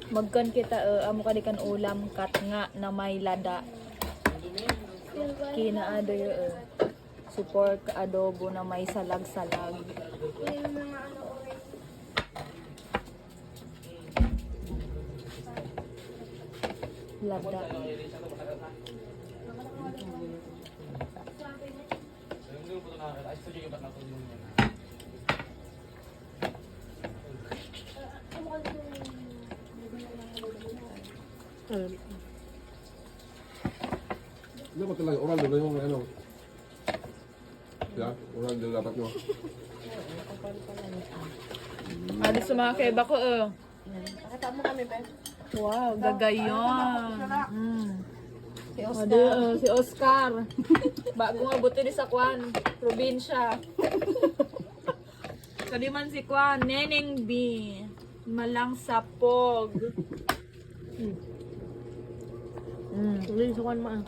Magkan kita amo kadikan ulam kat nga na may lada. Kinaado yo support adobo na may salag-salag. Lada. Ano ba talaga? Oral doon yung ano? Yeah, oral doon dapat mo. Adi sa mga kaiba ko Pakita mo kami, Ben. Wow, gagayon. Si Adi, si Oscar. Bago nga buti ni sa Kwan, probinsya. Kadi man si Kwan, Neneng B. Malang sapog. Hindi sa kwan ma.